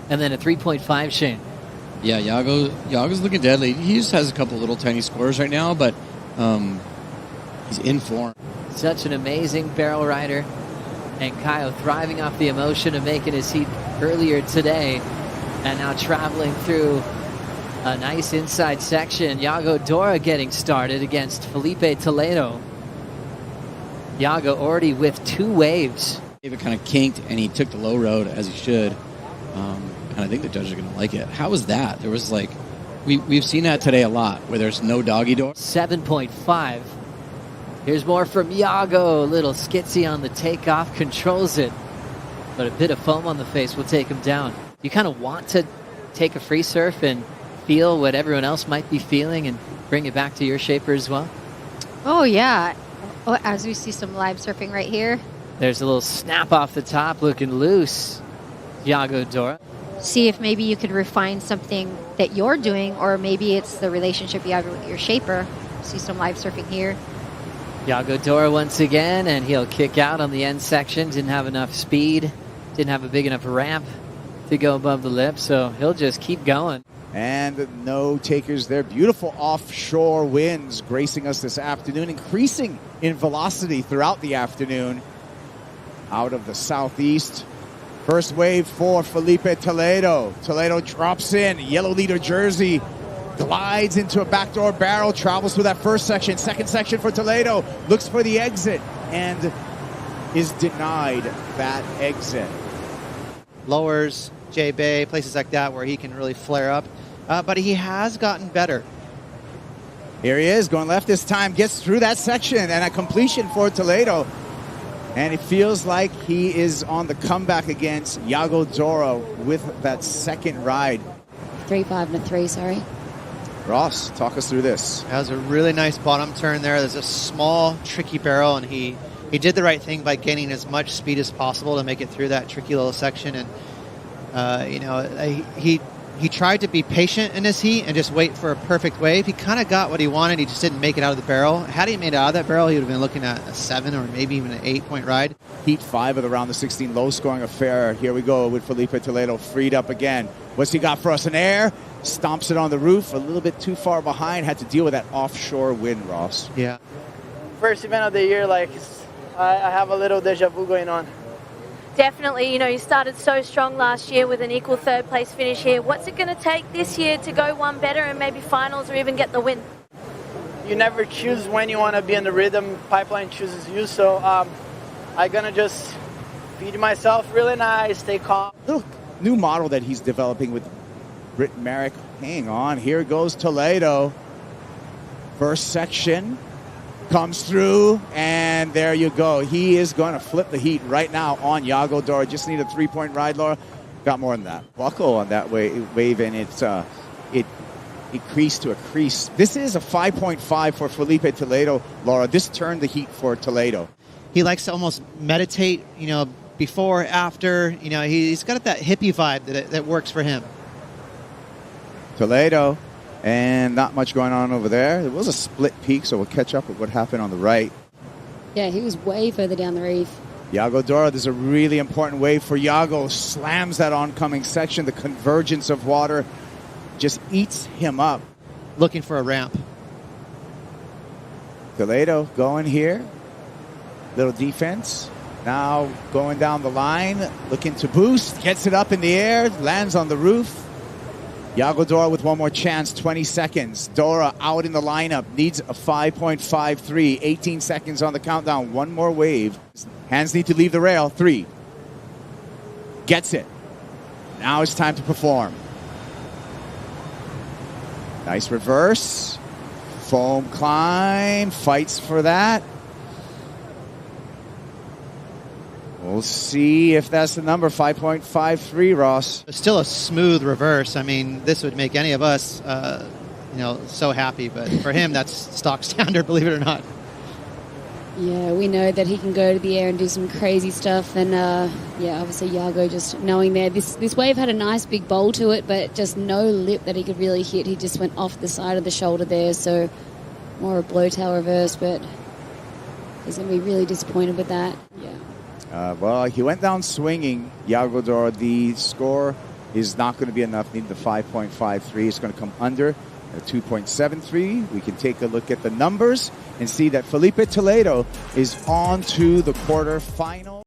and then a 3.5, Shane. Yeah, Yago's looking deadly. He just has a couple little tiny scores right now, but he's in form. Such an amazing barrel rider. And Kyle thriving off the emotion of making his heat earlier today, and now traveling through a nice inside section. Yago Dora getting started against Filipe Toledo. Yago already with 2 waves. David kind of kinked, and he took the low road, as he should. And I think the judges are going to like it. How was that? There was like, we've seen that today a lot, where there's no doggy door. 7.5. Here's more from Yago. A little skitsy on the takeoff, controls it. But a bit of foam on the face will take him down. You kind of want to take a free surf and feel what everyone else might be feeling and bring it back to your shaper as well? Oh, yeah. Oh, as we see some live surfing right here. There's a little snap off the top, looking loose. Yago Dora. See if maybe you could refine something that you're doing, or maybe it's the relationship you have with your shaper. See some live surfing here. Yago Dora once again, and he'll kick out on the end section. Didn't have enough speed. Didn't have a big enough ramp to go above the lip, so he'll just keep going. And no takers there. Beautiful offshore winds gracing us this afternoon, increasing in velocity throughout the afternoon. Out of the southeast. First wave for Filipe Toledo. Toledo drops in, yellow leader jersey, glides into a backdoor barrel, travels through that first section. Second section for Toledo, looks for the exit, and is denied that exit. Lowers, J-Bay, places like that where he can really flare up. But he has gotten better. Here he is, going left this time, gets through that section, and a completion for Toledo. And it feels like he is on the comeback against Yago Dora with that second ride. 3.5 and a 3, sorry. Ross, talk us through this. That was a really nice bottom turn there. There's a small, tricky barrel, and he did the right thing by gaining as much speed as possible to make it through that tricky little section. And, he tried to be patient in his heat and just wait for a perfect wave. He kind of got what he wanted. He just didn't make it out of the barrel. Had he made it out of that barrel, he would have been looking at a 7 or maybe even an 8-point ride. Heat 5 of the round of 16, low-scoring affair. Here we go with Filipe Toledo, freed up again. What's he got for us in air? Stomps it on the roof, a little bit too far behind. Had to deal with that offshore wind, Ross. Yeah. First event of the year, I have a little deja vu going on. Definitely, you started so strong last year with an equal third place finish here. What's it going to take this year to go one better and maybe finals or even get the win? You never choose when you want to be in the rhythm. Pipeline chooses you, so I'm going to just feed myself really nice, stay calm. Little new model that he's developing with Britt Merrick. Hang on, here goes Toledo. First section. Comes through, and there you go. He is going to flip the heat right now on Yago Dora. Just need a 3-point ride, Laura. Got more than that. Buckle on that wave, and it creased to a crease. This is a 5.5 for Filipe Toledo, Laura. This turned the heat for Toledo. He likes to almost meditate, before, after. He's got that hippie vibe that works for him. Toledo. And not much going on over there. It was a split peak, so we'll catch up with what happened on the right. Yeah, he was way further down the reef. Yago Dora, there's a really important wave for Yago. Slams that oncoming section. The convergence of water just eats him up. Looking for a ramp. Toledo going here. Little defense. Now going down the line. Looking to boost. Gets it up in the air. Lands on the roof. Yago Dora with one more chance, 20 seconds. Dora out in the lineup, needs a 5.53, 18 seconds on the countdown, one more wave. Hands need to leave the rail, 3. Gets it. Now it's time to perform. Nice reverse. Foam climb, fights for that. We'll see if that's the number, 5.53, Ross. It's still a smooth reverse. I mean, this would make any of us, so happy. But for him, that's stock standard, believe it or not. Yeah, we know that he can go to the air and do some crazy stuff. And, obviously Yago just knowing there. This wave had a nice big bowl to it, but just no lip that he could really hit. He just went off the side of the shoulder there. So more a blowtail reverse, but he's going to be really disappointed with that. Yeah. Well, he went down swinging, Yago Dora. The score is not going to be enough. Need the 5.53. It's going to come under at 2.73. We can take a look at the numbers and see that Filipe Toledo is on to the quarterfinal.